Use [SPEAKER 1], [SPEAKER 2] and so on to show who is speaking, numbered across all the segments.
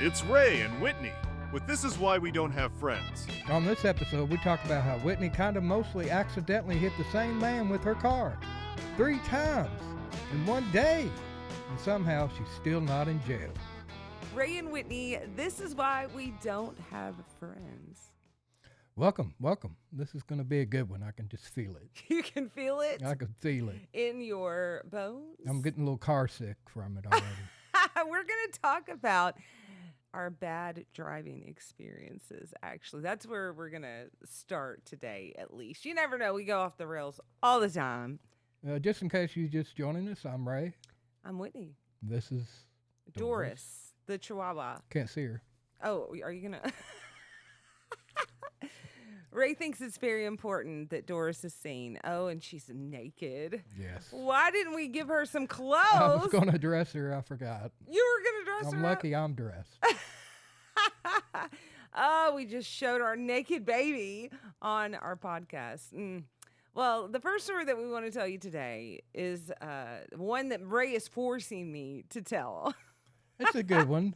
[SPEAKER 1] It's Ray and Whitney with This Is Why We Don't Have Friends.
[SPEAKER 2] On this episode, we talk about how Whitney kind of mostly accidentally hit the same man with her car 3 times in one day, and somehow she's still not in jail.
[SPEAKER 3] Ray and Whitney, this is why we don't have friends.
[SPEAKER 2] Welcome. This is going to be a good one. I can just feel it.
[SPEAKER 3] You can feel it?
[SPEAKER 2] I can feel it.
[SPEAKER 3] In your bones?
[SPEAKER 2] I'm getting a little car sick from it already.
[SPEAKER 3] We're going to talk about our bad driving experiences, actually. That's where we're going to start today, at least. You never know. We go off the rails all the time.
[SPEAKER 2] Just in case you're just joining us, I'm Ray.
[SPEAKER 3] I'm Whitney.
[SPEAKER 2] This is
[SPEAKER 3] Doris, the Chihuahua.
[SPEAKER 2] Can't see her.
[SPEAKER 3] Oh, are you going to... Ray thinks it's very important that Doris is seen. Oh, and she's naked.
[SPEAKER 2] Yes.
[SPEAKER 3] Why didn't we give her some clothes?
[SPEAKER 2] I was going to dress her. I forgot.
[SPEAKER 3] You were going to dress her
[SPEAKER 2] I'm
[SPEAKER 3] up?
[SPEAKER 2] lucky I'm dressed.
[SPEAKER 3] Oh, we just showed our naked baby on our podcast. Well, the first story that we want to tell you today is one that Ray is forcing me to tell.
[SPEAKER 2] It's a good one.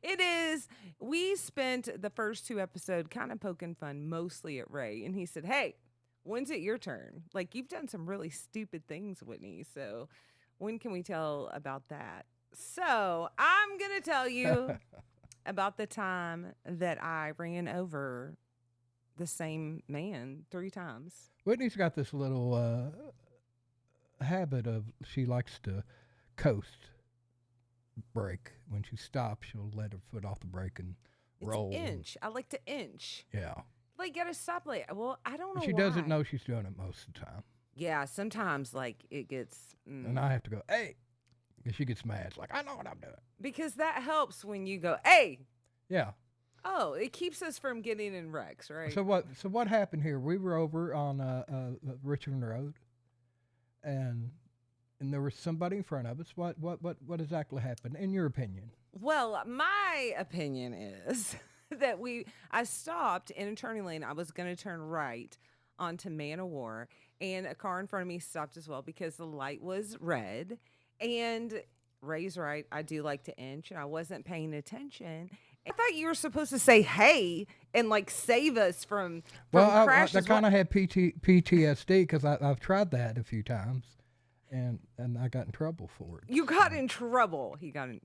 [SPEAKER 3] It is. We spent the first 2 episodes kind of poking fun mostly at Ray. And he said, hey, when's it your turn? Like, you've done some really stupid things, Whitney. So when can we tell about that? So I'm going to tell you about the time that I ran over the same man 3 times.
[SPEAKER 2] Whitney's got this little habit of she likes to coast brake. When she stops, she'll let her foot off the brake and roll.
[SPEAKER 3] It's inch. I like to inch.
[SPEAKER 2] Yeah.
[SPEAKER 3] Like at a stoplight. Well, I don't know
[SPEAKER 2] She
[SPEAKER 3] why.
[SPEAKER 2] doesn't know she's doing it most of the time.
[SPEAKER 3] Yeah, sometimes like it gets...
[SPEAKER 2] And I have to go, hey. And she gets mad. It's like, I know what I'm doing.
[SPEAKER 3] Because that helps when you go, hey.
[SPEAKER 2] Yeah.
[SPEAKER 3] Oh, it keeps us from getting in wrecks, right?
[SPEAKER 2] So what happened here? We were over on Richmond Road, and there was somebody in front of us. What exactly happened, in your opinion?
[SPEAKER 3] Well, my opinion is that I stopped in a turning lane. I was going to turn right onto Man o' War, and a car in front of me stopped as well because the light was red. And Ray's right, I do like to inch, and I wasn't paying attention. I thought you were supposed to say hey and like save us from crashes.
[SPEAKER 2] I kind of had PTSD because I've tried that a few times. And I got in trouble for it.
[SPEAKER 3] You got in trouble. He got in.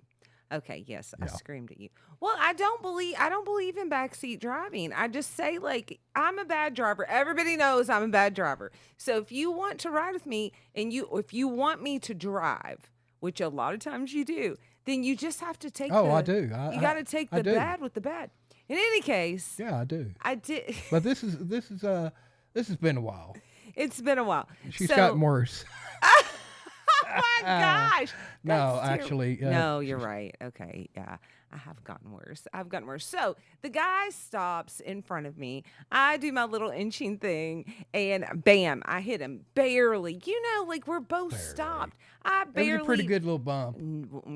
[SPEAKER 3] Okay, yes, yeah. I screamed at you. Well, I don't believe in backseat driving. I just say like I'm a bad driver. Everybody knows I'm a bad driver. So if you want to ride with me and if you want me to drive, which a lot of times you do, then you just have to take.
[SPEAKER 2] I do.
[SPEAKER 3] You got to take the bad with the bad. In any case.
[SPEAKER 2] Yeah, I do.
[SPEAKER 3] I did.
[SPEAKER 2] But this has been a while.
[SPEAKER 3] It's been a while.
[SPEAKER 2] She's gotten worse.
[SPEAKER 3] Oh my gosh.
[SPEAKER 2] No, actually.
[SPEAKER 3] No, you're right. Okay. Yeah. I have gotten worse. So the guy stops in front of me. I do my little inching thing and bam, I hit him barely. You know, like we're both stopped.
[SPEAKER 2] It was a pretty good little bump.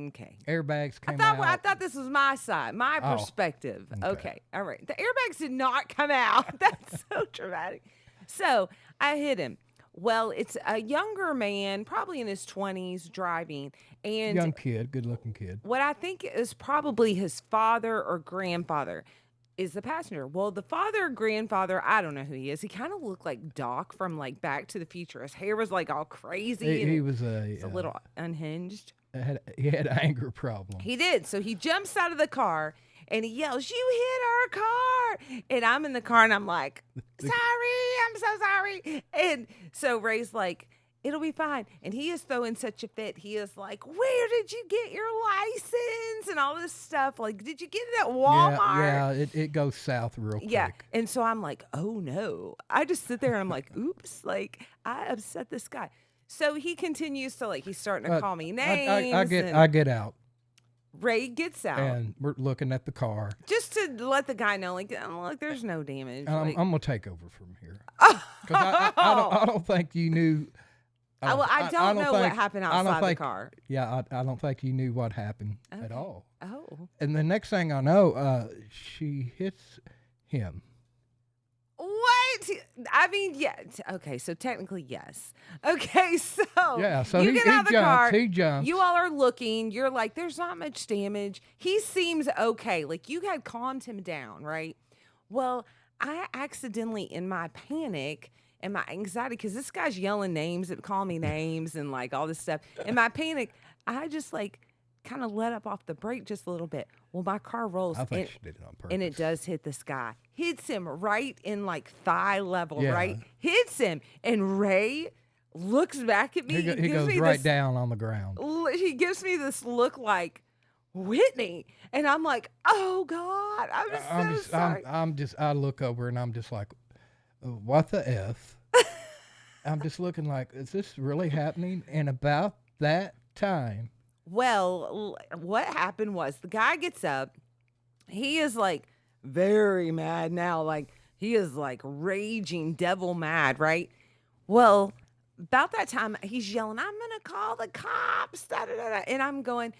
[SPEAKER 3] Okay.
[SPEAKER 2] Airbags came out.
[SPEAKER 3] I thought this was my side, my perspective. Okay. All right. The airbags did not come out. That's so dramatic. So I hit him. Well, it's a younger man, probably in his 20s, driving. And
[SPEAKER 2] young kid, good-looking kid.
[SPEAKER 3] What I think is probably his father or grandfather is the passenger. Well, the father or grandfather, I don't know who he is. He kind of looked like Doc from like Back to the Future. His hair was like all crazy.
[SPEAKER 2] He was
[SPEAKER 3] a little unhinged.
[SPEAKER 2] He had an anger problem.
[SPEAKER 3] He did. So he jumps out of the car and he yells, "You hit our car!" And I'm in the car and I'm like, "Sorry, I'm so sorry." And so Ray's like, "It'll be fine." And he is throwing such a fit. He is like, "Where did you get your license?" And all this stuff. Like, did you get it at Walmart?
[SPEAKER 2] Yeah, it goes south real quick.
[SPEAKER 3] Yeah. And so I'm like, oh no. I just sit there and I'm like, oops, like I upset this guy. So he continues to he's starting to call me names.
[SPEAKER 2] I get out.
[SPEAKER 3] Ray gets out.
[SPEAKER 2] And we're looking at the car.
[SPEAKER 3] Just to let the guy know, look, there's no damage.
[SPEAKER 2] I'm going to take over from here. Because I don't think you knew.
[SPEAKER 3] I don't know what happened outside the car.
[SPEAKER 2] Yeah, I don't think you knew what happened at all.
[SPEAKER 3] Oh.
[SPEAKER 2] And the next thing I know, she hits him.
[SPEAKER 3] What? I mean, yeah. Okay, so technically, yes. Okay, so
[SPEAKER 2] Yeah, so
[SPEAKER 3] you
[SPEAKER 2] he
[SPEAKER 3] get out of the
[SPEAKER 2] jumps,
[SPEAKER 3] car.
[SPEAKER 2] he jumps.
[SPEAKER 3] You all are looking. You're like, there's not much damage. He seems okay. Like you had calmed him down, right? Well, I accidentally, in my panic and my anxiety, because this guy's yelling names and calling me names and like all this stuff. In my panic, I just like kind of let up off the brake just a little bit. Well, my car rolls.
[SPEAKER 2] I think she did it on purpose.
[SPEAKER 3] And it does hit this guy. Hits him right in like thigh level,
[SPEAKER 2] Yeah.
[SPEAKER 3] right? Hits him. And Ray looks back at me.
[SPEAKER 2] He
[SPEAKER 3] and
[SPEAKER 2] he
[SPEAKER 3] gives
[SPEAKER 2] goes
[SPEAKER 3] me
[SPEAKER 2] right
[SPEAKER 3] this,
[SPEAKER 2] down on the ground.
[SPEAKER 3] He gives me this look like, Whitney. And I'm like, oh God, I'm so sorry.
[SPEAKER 2] I look over and I'm just like, what the F? I'm just looking like, is this really happening? And about that time,
[SPEAKER 3] Well, what happened was the guy gets up. He is like very mad now. Like he is like raging devil mad, right? Well, about that time, he's yelling, I'm going to call the cops. Da, da, da, da. And I'm going,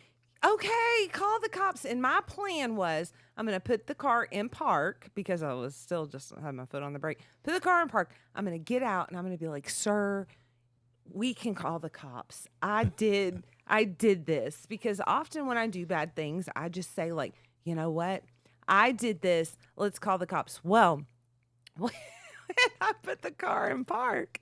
[SPEAKER 3] okay, call the cops. And my plan was I'm going to put the car in park because I was still just had my foot on the brake. Put the car in park. I'm going to get out and I'm going to be like, sir, we can call the cops. I did this because often when I do bad things, I just say like, you know what? I did this. Let's call the cops. Well, when I put the car in park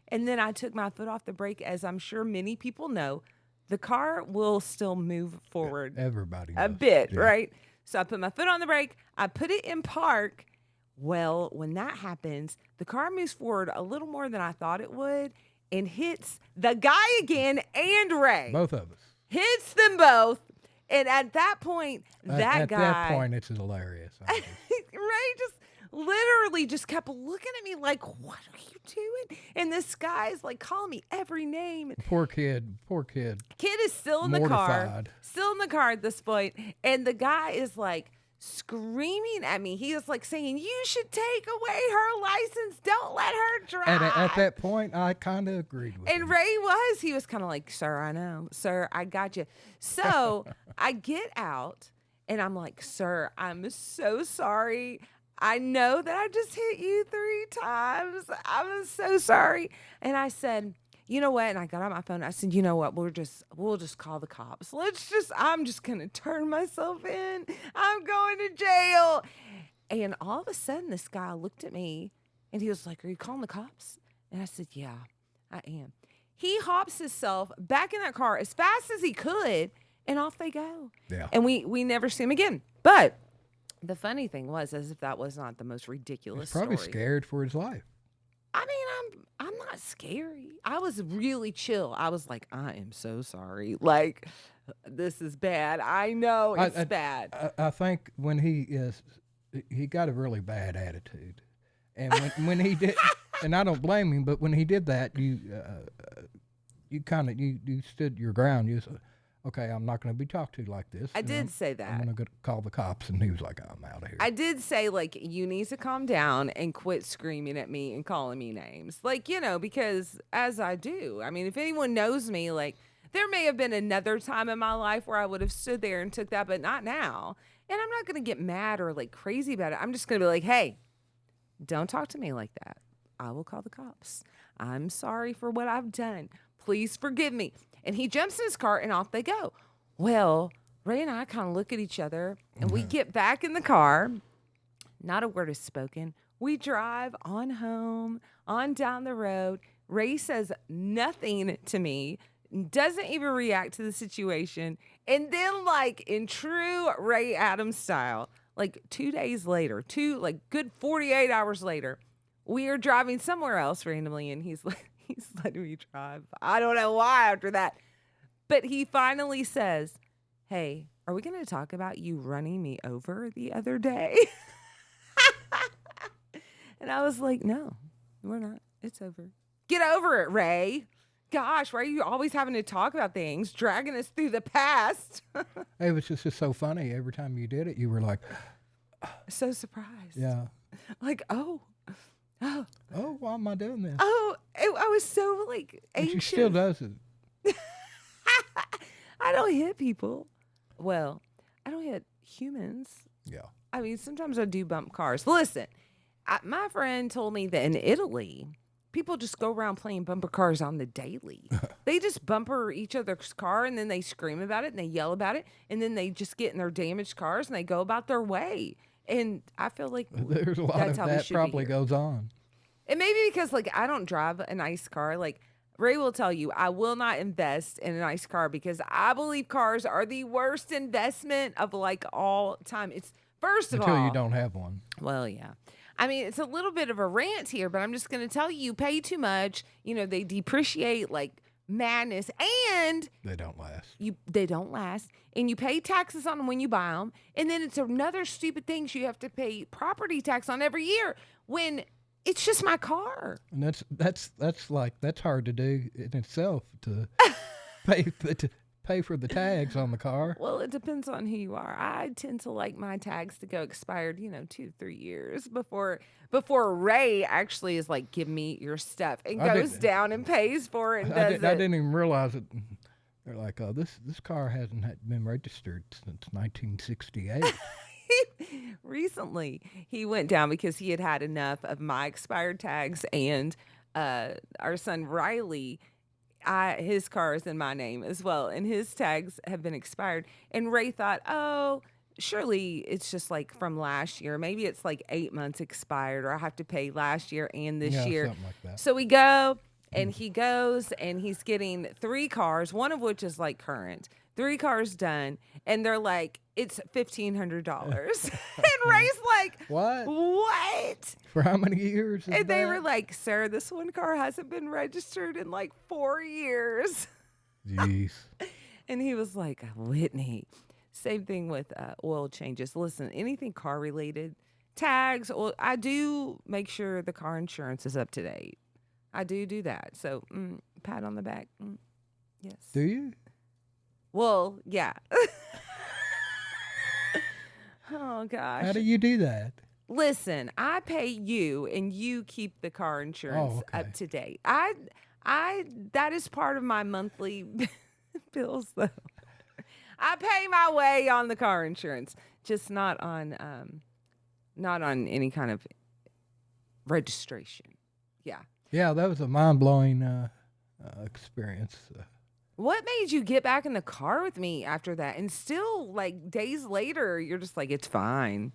[SPEAKER 3] and then I took my foot off the brake, as I'm sure many people know, the car will still move forward
[SPEAKER 2] everybody
[SPEAKER 3] a
[SPEAKER 2] knows.
[SPEAKER 3] bit,
[SPEAKER 2] Yeah.
[SPEAKER 3] right? So I put my foot on the brake. I put it in park. Well, when that happens, the car moves forward a little more than I thought it would and hits the guy again and Ray.
[SPEAKER 2] Both of us.
[SPEAKER 3] Hits them both. And at that point, that
[SPEAKER 2] At
[SPEAKER 3] guy,
[SPEAKER 2] that point, it's hilarious.
[SPEAKER 3] Ray just literally just kept looking at me like, what are you doing? And this guy's like calling me every name.
[SPEAKER 2] Poor kid.
[SPEAKER 3] Kid is still in the car.
[SPEAKER 2] Mortified.
[SPEAKER 3] Still in the car at this point. And the guy is like screaming at me. He is like saying, you should take away her license. Don't let her drive.
[SPEAKER 2] And at that point, I kind of agreed with
[SPEAKER 3] And
[SPEAKER 2] him.
[SPEAKER 3] Ray he was kind of like, sir, I know. Sir, I got you. So I get out and I'm like, sir, I'm so sorry. I know that I just hit you 3 times. I'm so sorry. And I said, you know what? And I got on my phone. I said, you know what? We'll just call the cops. I'm just going to turn myself in. I'm going to jail. And all of a sudden, this guy looked at me and he was like, are you calling the cops? And I said, yeah, I am. He hops himself back in that car as fast as he could and off they go.
[SPEAKER 2] Yeah.
[SPEAKER 3] And we never see him again. But the funny thing was, as if that was not the most ridiculous
[SPEAKER 2] He's probably
[SPEAKER 3] story.
[SPEAKER 2] scared for his life.
[SPEAKER 3] I mean, I'm not scary. I was really chill. I was like, I am so sorry. Like, this is bad. I know it's bad.
[SPEAKER 2] I think when he got a really bad attitude, and when he did, and I don't blame him, but when he did that, you stood your ground. You said, okay, I'm not going to be talked to like this.
[SPEAKER 3] I did say
[SPEAKER 2] I'm
[SPEAKER 3] that.
[SPEAKER 2] going to call the cops, and he was like, I'm out of here.
[SPEAKER 3] I did say, like, you need to calm down and quit screaming at me and calling me names. Like, because as I do, I mean, if anyone knows me, like, there may have been another time in my life where I would have stood there and took that, but not now. And I'm not going to get mad or, like, crazy about it. I'm just going to be like, hey, don't talk to me like that. I will call the cops. I'm sorry for what I've done. Please forgive me. And he jumps in his car and off they go. Well, Ray and I kind of look at each other and we get back in the car. Not a word is spoken. We drive on home, on down the road. Ray says nothing to me, doesn't even react to the situation. And then, like in true Ray Adams style, like 2 days later, good 48 hours later, we are driving somewhere else randomly and he's letting me drive. I don't know why after that. But he finally says, hey, are we going to talk about you running me over the other day? And I was like, no, we're not. It's over. Get over it, Ray. Gosh, why are you always having to talk about things, dragging us through the past?
[SPEAKER 2] It was just so funny. Every time you did it, you were like,
[SPEAKER 3] So surprised.
[SPEAKER 2] yeah.
[SPEAKER 3] Like, oh,
[SPEAKER 2] Why am I doing this?
[SPEAKER 3] I was so like
[SPEAKER 2] But
[SPEAKER 3] anxious.
[SPEAKER 2] she still does it.
[SPEAKER 3] I don't hit people. Well, I don't hit humans.
[SPEAKER 2] Yeah.
[SPEAKER 3] I mean, sometimes I do bump cars. Listen, My friend told me that in Italy, people just go around playing bumper cars on the daily. They just bumper each other's car and then they scream about it and they yell about it and then they just get in their damaged cars and they go about their way. And I feel like
[SPEAKER 2] There's a lot
[SPEAKER 3] that's
[SPEAKER 2] of
[SPEAKER 3] how we
[SPEAKER 2] that
[SPEAKER 3] should
[SPEAKER 2] probably
[SPEAKER 3] be here.
[SPEAKER 2] goes on.
[SPEAKER 3] And maybe because like I don't drive a nice car. Like Ray will tell you, I will not invest in a nice car because I believe cars are the worst investment of like all time. It's first of
[SPEAKER 2] Until
[SPEAKER 3] all,
[SPEAKER 2] you don't have one.
[SPEAKER 3] well, yeah. I mean, it's a little bit of a rant here, but I'm just going to tell you, you pay too much. You know, they depreciate like madness, and
[SPEAKER 2] They don't last.
[SPEAKER 3] they don't last, and you pay taxes on them when you buy them, and then it's another stupid thing you have to pay property tax on every year when it's just my car.
[SPEAKER 2] And that's hard to do in itself to pay for the tags on the car.
[SPEAKER 3] Well, it depends on who you are. I tend to like my tags to go expired, 2-3 years before Ray actually is like, give me your stuff and
[SPEAKER 2] I
[SPEAKER 3] goes
[SPEAKER 2] didn't-
[SPEAKER 3] down and pays for it and
[SPEAKER 2] I
[SPEAKER 3] does
[SPEAKER 2] didn't even realize it. They're like, oh, this car hasn't been registered since 1968.
[SPEAKER 3] Recently, he went down because he had had enough of my expired tags and our son Riley. His car is in my name as well, and his tags have been expired. And Ray thought, oh, surely it's just like from last year. Maybe it's like 8 months expired, or I have to pay last year and this
[SPEAKER 2] Yeah,
[SPEAKER 3] year.
[SPEAKER 2] something like that.
[SPEAKER 3] So we go, and he goes, and he's getting 3 cars, one of which is like current. 3 cars done, and they're like, it's $1,500. And Ray's like, what?
[SPEAKER 2] For how many years? Is
[SPEAKER 3] And they
[SPEAKER 2] that?
[SPEAKER 3] were like, sir, this one car hasn't been registered in like 4 years.
[SPEAKER 2] Jeez.
[SPEAKER 3] And he was like, Whitney. Same thing with oil changes. Listen, anything car related, tags, well, I do make sure the car insurance is up to date. I do that. So, pat on the back. Yes.
[SPEAKER 2] Do you?
[SPEAKER 3] Well, yeah. Oh, gosh.
[SPEAKER 2] How do you do that?
[SPEAKER 3] Listen, I pay you and you keep the car insurance
[SPEAKER 2] okay.
[SPEAKER 3] up to date. That is part of my monthly bills though. I pay my way on the car insurance, just not on any kind of registration. Yeah.
[SPEAKER 2] Yeah, that was a mind-blowing experience.
[SPEAKER 3] What made you get back in the car with me after that? And still, like days later, you're just like, it's fine.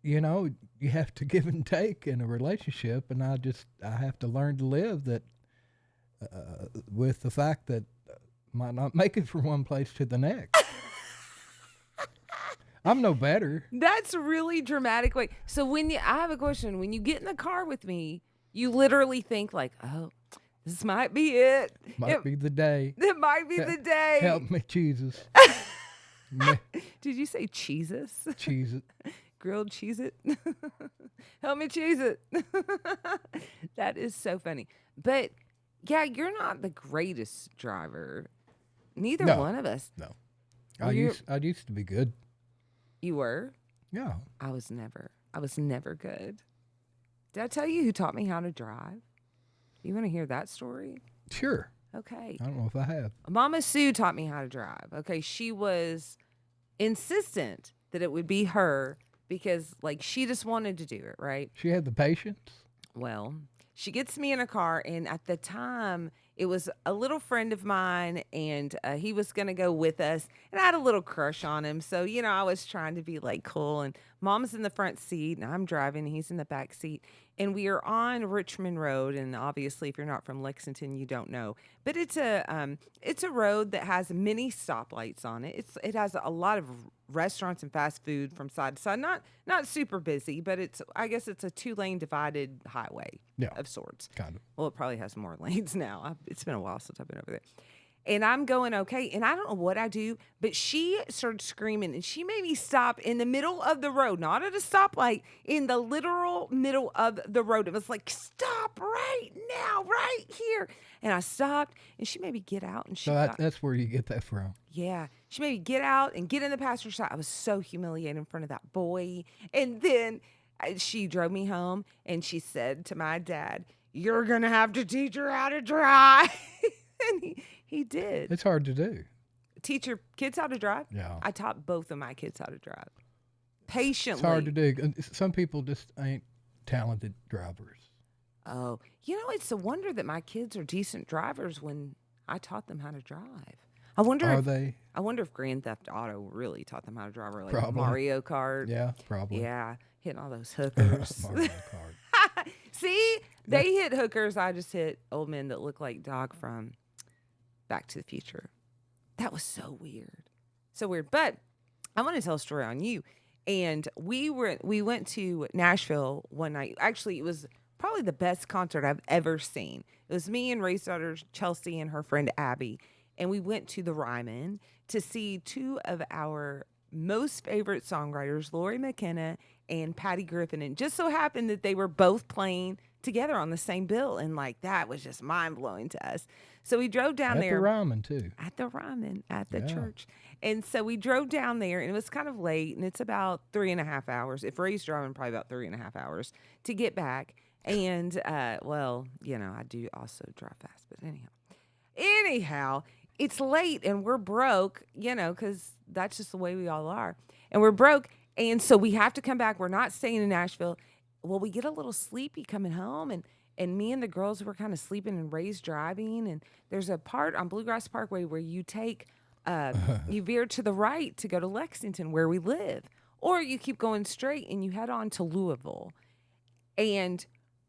[SPEAKER 2] You know, you have to give and take in a relationship, and I have to learn to live that with the fact that might not make it from one place to the next. I'm no better.
[SPEAKER 3] That's really dramatic. Wait, so I have a question. When you get in the car with me, you literally think like, oh, this might be it.
[SPEAKER 2] Might be the day.
[SPEAKER 3] It might be the day.
[SPEAKER 2] Help me, Jesus.
[SPEAKER 3] Did you say cheeses?
[SPEAKER 2] Cheese it.
[SPEAKER 3] Grilled cheese it? Help me cheese it. That is so funny. But yeah, you're not the greatest driver. Neither
[SPEAKER 2] No.
[SPEAKER 3] one of us.
[SPEAKER 2] No.
[SPEAKER 3] Well,
[SPEAKER 2] I
[SPEAKER 3] you're-
[SPEAKER 2] used to be good.
[SPEAKER 3] You were?
[SPEAKER 2] Yeah.
[SPEAKER 3] I was never good. Did I tell you who taught me how to drive? You want to hear that story?
[SPEAKER 2] Sure.
[SPEAKER 3] Okay.
[SPEAKER 2] I don't know if I have.
[SPEAKER 3] Mama Sue taught me how to drive. Okay. She was insistent that it would be her because, like, she just wanted to do it, right?
[SPEAKER 2] She had the patience.
[SPEAKER 3] Well, she gets me in a car, and at the time, it was a little friend of mine, and he was going to go with us, and I had a little crush on him. So, I was trying to be, like, cool, and Mom's in the front seat, and I'm driving, and he's in the back seat, and we are on Richmond Road, and obviously, if you're not from Lexington, you don't know, but it's a road that has many stoplights on it. It has a lot of restaurants and fast food from side to side. Not super busy, but I guess it's a 2-lane divided highway
[SPEAKER 2] Yeah.
[SPEAKER 3] of sorts.
[SPEAKER 2] Kind of.
[SPEAKER 3] Well, it probably has more lanes now. It's been a while since I've been over there. And I'm going okay. And I don't know what I do, but she started screaming and she made me stop in the middle of the road, not at a stoplight, in the literal middle of the road. It was like, stop right now, right here. And I stopped and she made me get out. And she
[SPEAKER 2] So
[SPEAKER 3] got,
[SPEAKER 2] that's where you get that from.
[SPEAKER 3] yeah, she made me get out and get in the passenger side. I was so humiliated in front of that boy. And then she drove me home and she said to my dad, you're going to have to teach her how to drive. And he did.
[SPEAKER 2] It's hard to do.
[SPEAKER 3] Teach your kids how to drive?
[SPEAKER 2] Yeah.
[SPEAKER 3] I taught both of my kids how to drive. patiently.
[SPEAKER 2] It's hard to do. Some people just ain't talented drivers.
[SPEAKER 3] Oh, it's a wonder that my kids are decent drivers when I taught them how to drive. I wonder
[SPEAKER 2] Are
[SPEAKER 3] if
[SPEAKER 2] they?
[SPEAKER 3] I wonder if Grand Theft Auto really taught them how to drive, or like
[SPEAKER 2] Probably.
[SPEAKER 3] Mario Kart.
[SPEAKER 2] Yeah, probably.
[SPEAKER 3] Yeah, hitting all those hookers.
[SPEAKER 2] Mario Kart.
[SPEAKER 3] See, they hit hookers. I just hit old men that look like Doc from Back to the Future. That was so weird. So weird. But I want to tell a story on you. And we went to Nashville one night. Actually, it was probably the best concert I've ever seen. It was me and Ray's daughter Chelsea and her friend Abby. And we went to the Ryman to see two of our most favorite songwriters, Lori McKenna and Patty Griffin. And just so happened that they were both playing together on the same bill. And like that was just mind blowing to us. So we drove down
[SPEAKER 2] At
[SPEAKER 3] there.
[SPEAKER 2] the Ryman, too.
[SPEAKER 3] At the Ryman, at the
[SPEAKER 2] Yeah.
[SPEAKER 3] church. And so we drove down there, and it was kind of late, and it's about 3.5 hours. If Ray's driving, probably about 3.5 hours to get back. And, I do also drive fast, but anyhow, it's late, and we're broke, because that's just the way we all are. And we're broke, and so we have to come back. We're not staying in Nashville. Well, we get a little sleepy coming home, and me and the girls were kind of sleeping, and Ray's driving, and there's a part on Bluegrass Parkway where you take, you veer to the right to go to Lexington where we live, or you keep going straight and you head on to Louisville. And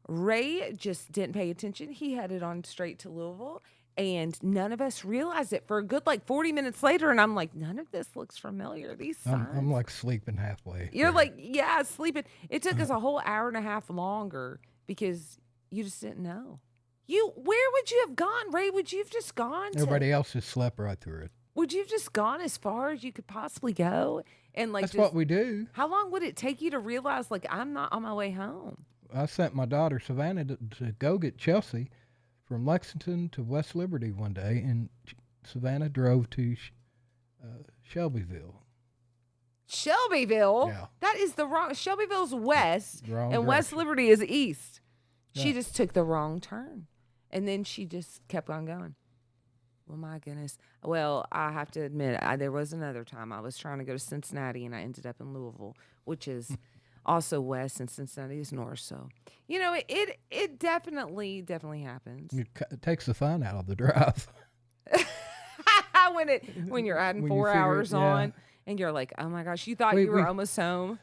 [SPEAKER 3] Ray just didn't pay attention. He headed on straight to Louisville, and none of us realized it for a good 40 minutes later. And I'm like, none of this looks familiar. These signs.
[SPEAKER 2] I'm like sleeping halfway.
[SPEAKER 3] You're
[SPEAKER 2] there.
[SPEAKER 3] like, yeah, sleeping. It took us a whole hour and a half longer because you just didn't know. Where would you have gone, Ray? Would you have just gone?
[SPEAKER 2] Everybody else just slept right through it.
[SPEAKER 3] Would you have just gone as far as you could possibly go? And
[SPEAKER 2] That's what we do.
[SPEAKER 3] How long would it take you to realize I'm not on my way home?
[SPEAKER 2] I sent my daughter Savannah to go get Chelsea from Lexington to West Liberty one day, and Savannah drove to Shelbyville.
[SPEAKER 3] Shelbyville?
[SPEAKER 2] Yeah.
[SPEAKER 3] That is the wrong. Shelbyville's west,
[SPEAKER 2] Wrong
[SPEAKER 3] and West
[SPEAKER 2] direction.
[SPEAKER 3] Liberty is east. She
[SPEAKER 2] Yeah.
[SPEAKER 3] just took the wrong turn, and then she just kept on going. Well, my goodness. Well, I have to admit, there was another time I was trying to go to Cincinnati, and I ended up in Louisville, which is also west, and Cincinnati is north. So, it definitely happens.
[SPEAKER 2] It takes the fun out of the drive.
[SPEAKER 3] when you're adding
[SPEAKER 2] When you
[SPEAKER 3] 4
[SPEAKER 2] figure-
[SPEAKER 3] hours
[SPEAKER 2] yeah.
[SPEAKER 3] on, and you're like, oh my gosh, you thought
[SPEAKER 2] We-
[SPEAKER 3] you were
[SPEAKER 2] we-
[SPEAKER 3] almost home.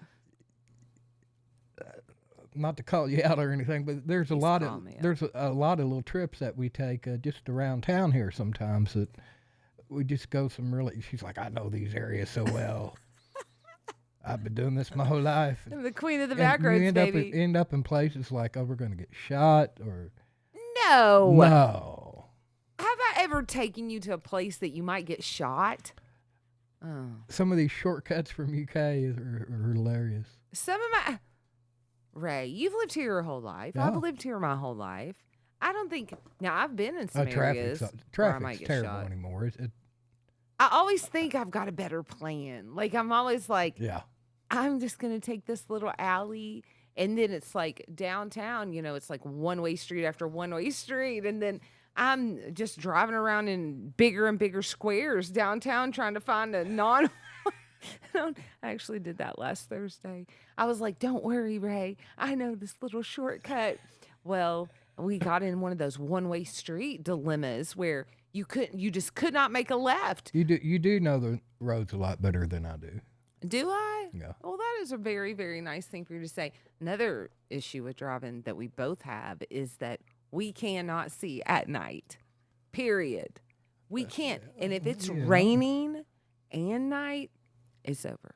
[SPEAKER 2] Not to call you out or anything, but there's a
[SPEAKER 3] Please
[SPEAKER 2] lot
[SPEAKER 3] call
[SPEAKER 2] of
[SPEAKER 3] me out.
[SPEAKER 2] there's a lot of little trips that we take just around town here. Sometimes that we just go some really. She's like, I know these areas so well. I've been doing this my whole life.
[SPEAKER 3] I'm the queen of the
[SPEAKER 2] And
[SPEAKER 3] back roads,
[SPEAKER 2] you
[SPEAKER 3] baby.
[SPEAKER 2] end up in places like, oh, we're going to get shot or
[SPEAKER 3] No.
[SPEAKER 2] no.
[SPEAKER 3] Have I ever taken you to a place that you might get shot? Oh.
[SPEAKER 2] Some of these shortcuts from UK are hilarious.
[SPEAKER 3] Some of my. Ray, you've lived here your whole life.
[SPEAKER 2] Yeah.
[SPEAKER 3] I've lived here my whole life. I don't think. Now, I've been in some
[SPEAKER 2] Traffic's
[SPEAKER 3] areas where I
[SPEAKER 2] traffic's
[SPEAKER 3] might get
[SPEAKER 2] terrible
[SPEAKER 3] shot.
[SPEAKER 2] anymore.
[SPEAKER 3] I always think I've got a better plan. I'm always like,
[SPEAKER 2] Yeah.
[SPEAKER 3] I'm just going to take this little alley. And then it's like downtown, it's like one-way street after one-way street. And then I'm just driving around in bigger and bigger squares downtown trying to find a non. I actually did that last Thursday. I was like, don't worry, Ray. I know this little shortcut. Well, we got in one of those one-way street dilemmas where you just could not make a left.
[SPEAKER 2] You do know the roads a lot better than I do.
[SPEAKER 3] Do I?
[SPEAKER 2] Yeah.
[SPEAKER 3] Well, that is a very, very nice thing for you to say. Another issue with driving that we both have is that we cannot see at night. Period. We can't. And if it's
[SPEAKER 2] Yeah.
[SPEAKER 3] raining and night, it's over.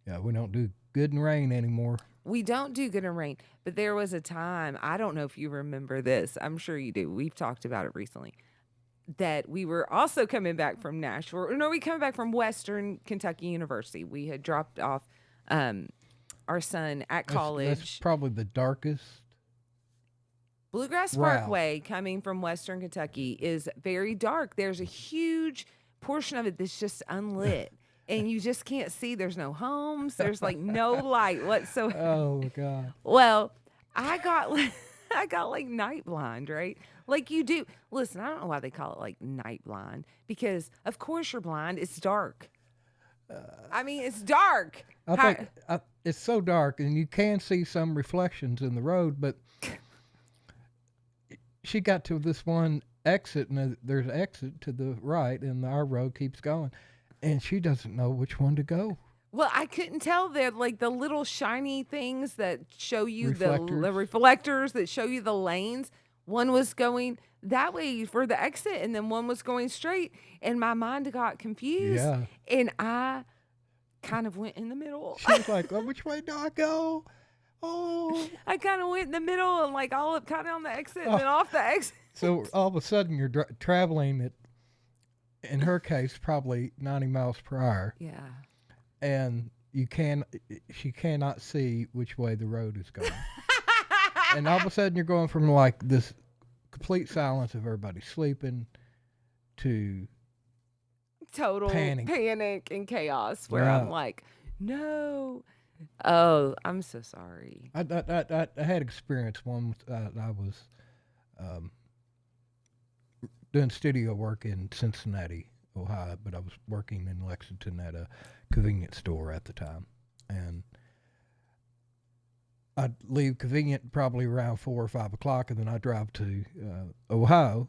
[SPEAKER 2] Yeah, we don't do good in rain anymore.
[SPEAKER 3] We don't do good in rain. But there was a time, I don't know if you remember this. I'm sure you do. We've talked about it recently. That we were also coming back from Nashville. No, we coming back from Western Kentucky University. We had dropped off our son at college.
[SPEAKER 2] That's probably the darkest.
[SPEAKER 3] Bluegrass
[SPEAKER 2] Route.
[SPEAKER 3] Parkway coming from Western Kentucky is very dark. There's a huge portion of it that's just unlit. And you just can't see. There's no homes. There's no light whatsoever.
[SPEAKER 2] Oh God.
[SPEAKER 3] Well, I got night blind, right? Like you do. Listen, I don't know why they call it night blind because of course you're blind. It's dark. I mean, it's dark.
[SPEAKER 2] I it's so dark, and you can see some reflections in the road, but she got to this one exit, and there's an exit to the right, and our road keeps going, and she doesn't know which one to go.
[SPEAKER 3] Well, I couldn't tell that, like the little shiny things that show you the
[SPEAKER 2] Reflectors.
[SPEAKER 3] reflectors that show you the lanes. One was going that way for the exit, and then one was going straight. And my mind got confused,
[SPEAKER 2] Yeah.
[SPEAKER 3] and I kind of went in the middle.
[SPEAKER 2] She was like, "Oh, which way do I go?" Oh.
[SPEAKER 3] I kind of went in the middle and like all up kind of on the exit,
[SPEAKER 2] Oh.
[SPEAKER 3] and then off the exit.
[SPEAKER 2] So all of a sudden, you're traveling at, in her case, probably 90 miles per hour,
[SPEAKER 3] Yeah.
[SPEAKER 2] and she cannot see which way the road is going. And all of a sudden, you're going from like this complete silence of everybody sleeping to
[SPEAKER 3] Total
[SPEAKER 2] Panic.
[SPEAKER 3] panic and chaos where
[SPEAKER 2] Yeah.
[SPEAKER 3] I'm like, no. Oh, I'm so sorry.
[SPEAKER 2] I had experience one with, I was doing studio work in Cincinnati, Ohio, but I was working in Lexington at a convenience store at the time, and I'd leave convenient probably around 4 or 5 o'clock, and then I'd drive to Ohio,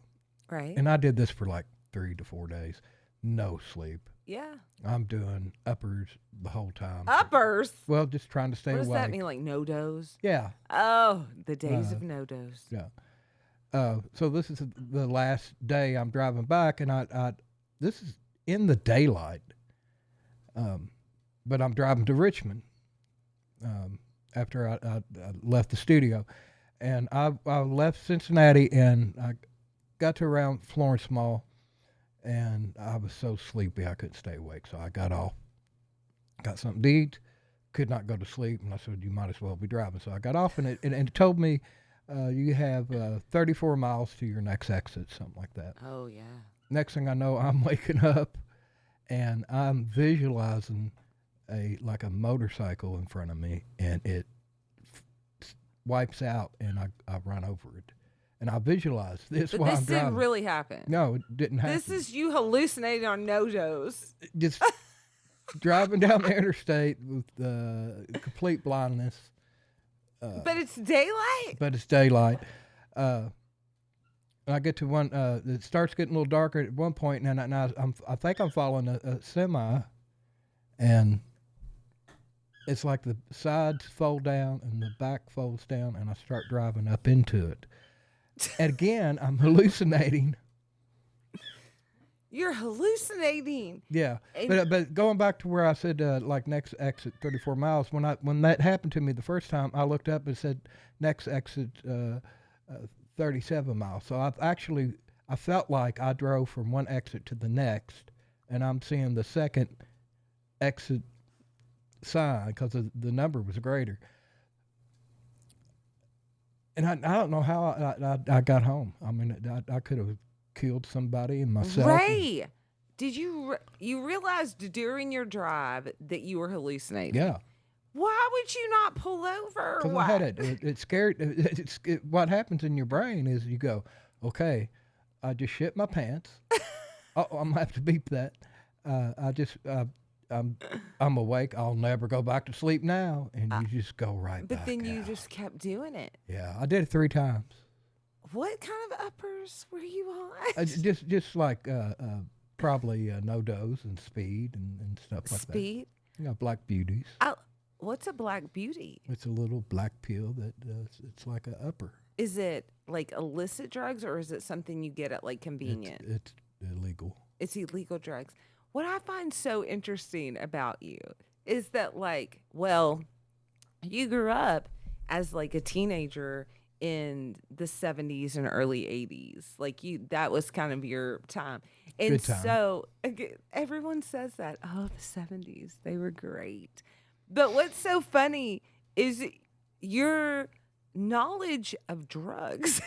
[SPEAKER 3] Right?
[SPEAKER 2] and I did this for like 3 to 4 days, no sleep.
[SPEAKER 3] Yeah.
[SPEAKER 2] I'm doing uppers the whole time.
[SPEAKER 3] Uppers.
[SPEAKER 2] Well, just trying to stay
[SPEAKER 3] What does
[SPEAKER 2] awake.
[SPEAKER 3] that mean? Like no dose?
[SPEAKER 2] Yeah.
[SPEAKER 3] Oh, the days
[SPEAKER 2] Uh,
[SPEAKER 3] of no dose.
[SPEAKER 2] Yeah. So this is the last day I'm driving back, and I this is in the daylight, but I'm driving to Richmond after I left the studio, and I left Cincinnati, and I got to around Florence Mall, and I was so sleepy I couldn't stay awake, so I got off, got something to eat, could not go to sleep, and I said, you might as well be driving. So I got off, and it told me, you have 34 miles to your next exit, something like that.
[SPEAKER 3] Oh yeah.
[SPEAKER 2] Next thing I know, I'm waking up, and I'm visualizing like a motorcycle in front of me, and it wipes out, and I run over it. And I visualize this
[SPEAKER 3] But
[SPEAKER 2] while
[SPEAKER 3] this
[SPEAKER 2] I'm
[SPEAKER 3] didn't
[SPEAKER 2] driving.
[SPEAKER 3] really happen.
[SPEAKER 2] No, it didn't happen.
[SPEAKER 3] This is you hallucinating on no dose.
[SPEAKER 2] Just driving down the interstate with complete blindness.
[SPEAKER 3] But it's daylight.
[SPEAKER 2] But it's daylight. And I get to one. It starts getting a little darker at one point, and I think I'm following a semi, and it's like the sides fold down and the back folds down, and I start driving up into it. And again, I'm hallucinating.
[SPEAKER 3] You're hallucinating.
[SPEAKER 2] Yeah,
[SPEAKER 3] And-
[SPEAKER 2] but going back to where I said like next exit 34 miles. When that happened to me the first time, I looked up and said next exit 37 miles. So I felt like I drove from one exit to the next, and I'm seeing the second exit sign because the number was greater. And I don't know how I got home. I mean, I could have killed somebody and myself.
[SPEAKER 3] Ray, did you you realized during your drive that you were hallucinating?
[SPEAKER 2] Yeah.
[SPEAKER 3] Why would you not pull over?
[SPEAKER 2] Because I had it scared. What happens in your brain is you go, okay, I just shit my pants. Oh, I'm gonna have to beep that. I'm awake. I'll never go back to sleep now, and you just go right
[SPEAKER 3] But
[SPEAKER 2] back
[SPEAKER 3] then you
[SPEAKER 2] out.
[SPEAKER 3] just kept doing it.
[SPEAKER 2] Yeah, I did it 3 times.
[SPEAKER 3] What kind of uppers were you on?
[SPEAKER 2] Just like probably no dose and speed and stuff like
[SPEAKER 3] Speed?
[SPEAKER 2] that. Yeah, Black Beauties.
[SPEAKER 3] What's a Black Beauty?
[SPEAKER 2] It's a little black pill that it's like a upper.
[SPEAKER 3] Is it like illicit drugs or is it something you get at like convenient?
[SPEAKER 2] It's illegal.
[SPEAKER 3] It's illegal drugs. What I find so interesting about you is that, like, well, you grew up as like a teenager in the 70s and early 80s. Like that was kind of your time. And
[SPEAKER 2] Good time.
[SPEAKER 3] so everyone says that, oh, the 70s, they were great. But what's so funny is your knowledge of drugs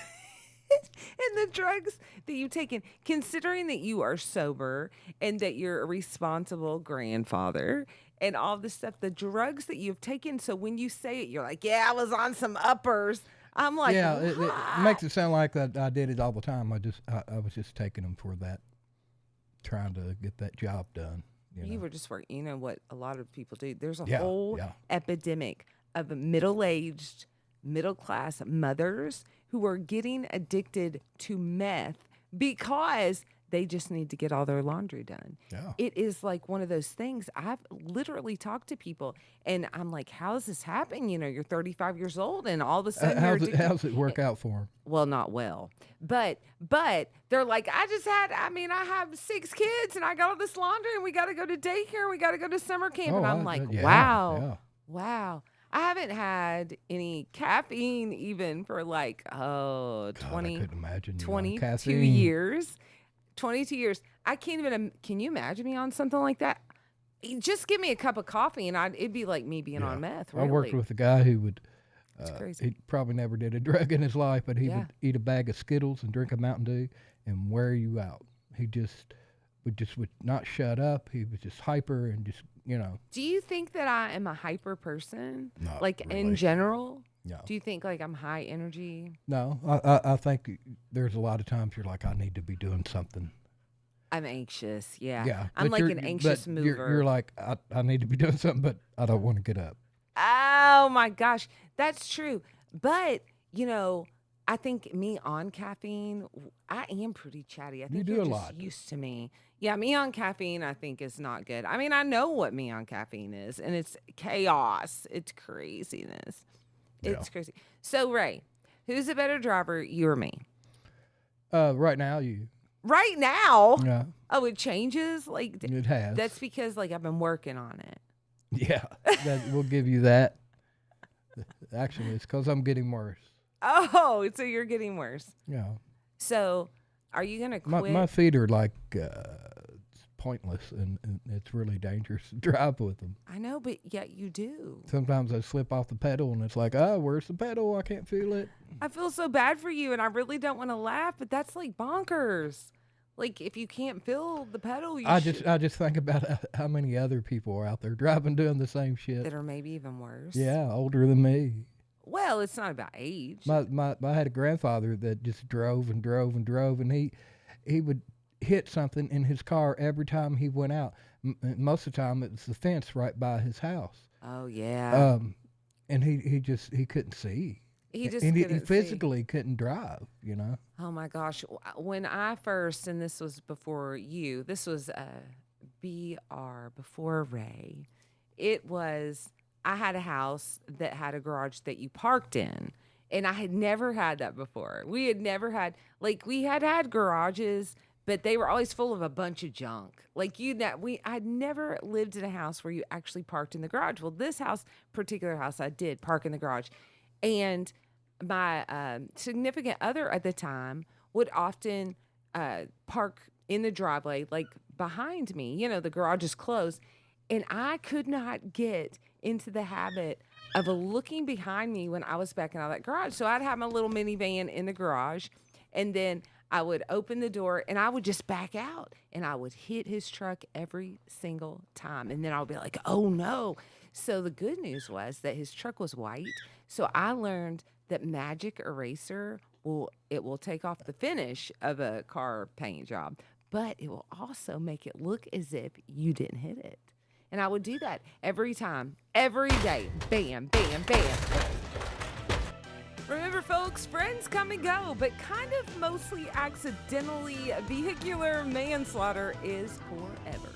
[SPEAKER 3] and the drugs that you've taken, considering that you are sober and that you're a responsible grandfather and all this stuff, the drugs that you've taken. So when you say it, you're like, yeah, I was on some uppers. I'm like,
[SPEAKER 2] yeah, it
[SPEAKER 3] what?
[SPEAKER 2] makes it sound like that I did it all the time. I was just taking them for that, trying to get that job done.
[SPEAKER 3] You
[SPEAKER 2] know?
[SPEAKER 3] were just working. You know what a lot of people do? There's a
[SPEAKER 2] Yeah,
[SPEAKER 3] whole
[SPEAKER 2] yeah.
[SPEAKER 3] epidemic of middle-aged, middle-class mothers who are getting addicted to meth because they just need to get all their laundry done.
[SPEAKER 2] Yeah.
[SPEAKER 3] It is like one of those things. I've literally talked to people, and I'm like, "How does this happen? You know, you're 35 years old, and all of a sudden you're addicted."
[SPEAKER 2] How's it work out for them?
[SPEAKER 3] Well, not well, but they're like, I have 6 kids and I got all this laundry and we got to go to daycare and we got to go to summer camp. And I'm like,
[SPEAKER 2] yeah,
[SPEAKER 3] wow,
[SPEAKER 2] yeah.
[SPEAKER 3] wow. I haven't had any caffeine even for like,
[SPEAKER 2] God,
[SPEAKER 3] 20,
[SPEAKER 2] I couldn't imagine you on
[SPEAKER 3] 22
[SPEAKER 2] caffeine.
[SPEAKER 3] years. 22 years. I can't even, can you imagine me on something like that? Just give me a cup of coffee and it'd be like me being on meth. Really.
[SPEAKER 2] I worked with a guy who would.
[SPEAKER 3] It's crazy.
[SPEAKER 2] He probably never did a drug in his life, but he
[SPEAKER 3] Yeah.
[SPEAKER 2] would eat a bag of Skittles and drink a Mountain Dew and wear you out. He would not shut up. He was just hyper and just, you know.
[SPEAKER 3] Do you think that I am a hyper person?
[SPEAKER 2] Not
[SPEAKER 3] Like in
[SPEAKER 2] really.
[SPEAKER 3] general?
[SPEAKER 2] No.
[SPEAKER 3] Do you think like I'm high energy?
[SPEAKER 2] No, I think there's a lot of times you're like, I need to be doing something.
[SPEAKER 3] I'm anxious. Yeah.
[SPEAKER 2] Yeah.
[SPEAKER 3] I'm
[SPEAKER 2] but
[SPEAKER 3] like
[SPEAKER 2] you're-
[SPEAKER 3] an anxious
[SPEAKER 2] but
[SPEAKER 3] mover.
[SPEAKER 2] You're like, I need to be doing something, but I don't want to get up.
[SPEAKER 3] Oh my gosh. That's true. But, you know, I think me on caffeine, I am pretty chatty. I think
[SPEAKER 2] do
[SPEAKER 3] you're
[SPEAKER 2] a
[SPEAKER 3] just
[SPEAKER 2] lot.
[SPEAKER 3] used to me. Yeah, me on caffeine, I think is not good. I mean, I know what me on caffeine is, and it's chaos. It's craziness. It's crazy. So, Ray, who's a better driver, you or me?
[SPEAKER 2] Right now, you.
[SPEAKER 3] Right now?
[SPEAKER 2] Yeah,
[SPEAKER 3] Oh, it changes? Like,
[SPEAKER 2] it has.
[SPEAKER 3] that's because, like, I've been working on it.
[SPEAKER 2] Yeah, we'll give you that. Actually, it's because I'm getting worse.
[SPEAKER 3] Oh, so you're getting worse.
[SPEAKER 2] Yeah.
[SPEAKER 3] So, are you going to quit?
[SPEAKER 2] My feet are like it's pointless, and it's really dangerous to drive with them.
[SPEAKER 3] I know, but yet you do.
[SPEAKER 2] Sometimes I slip off the pedal, and it's like, oh, where's the pedal? I can't feel it.
[SPEAKER 3] I feel so bad for you, and I really don't want to laugh, but that's like bonkers. Like, if you can't feel the pedal, you
[SPEAKER 2] I
[SPEAKER 3] should.
[SPEAKER 2] just think about how many other people are out there driving doing the same shit.
[SPEAKER 3] That are maybe even worse.
[SPEAKER 2] Yeah, older than me.
[SPEAKER 3] Well, it's not about age.
[SPEAKER 2] I had a grandfather that just drove and drove and drove, and he would hit something in his car every time he went out. Most of the time, it was the fence right by his house.
[SPEAKER 3] Oh yeah.
[SPEAKER 2] And he couldn't see.
[SPEAKER 3] He just
[SPEAKER 2] and he
[SPEAKER 3] couldn't see.
[SPEAKER 2] physically couldn't drive. You know.
[SPEAKER 3] Oh my gosh. When I first, and this was before you, this was BR, before Ray, I had a house that had a garage that you parked in. And I had never had that before. We had never had, like, we had garages, but they were always full of a bunch of junk. Like I'd never lived in a house where you actually parked in the garage. Well, this particular house, I did park in the garage. And my significant other at the time would often park in the driveway, like behind me. You know, the garage is closed. And I could not get into the habit of looking behind me when I was backing out of that garage. So I'd have my little minivan in the garage, and then I would open the door and I would just back out, and I would hit his truck every single time. And then I would be like, oh no. So the good news was that his truck was white. So I learned that Magic Eraser will take off the finish of a car paint job, but it will also make it look as if you didn't hit it. And I would do that every time, every day. Bam, bam, bam. Remember, folks, friends come and go, but kind of mostly accidentally vehicular manslaughter is forever.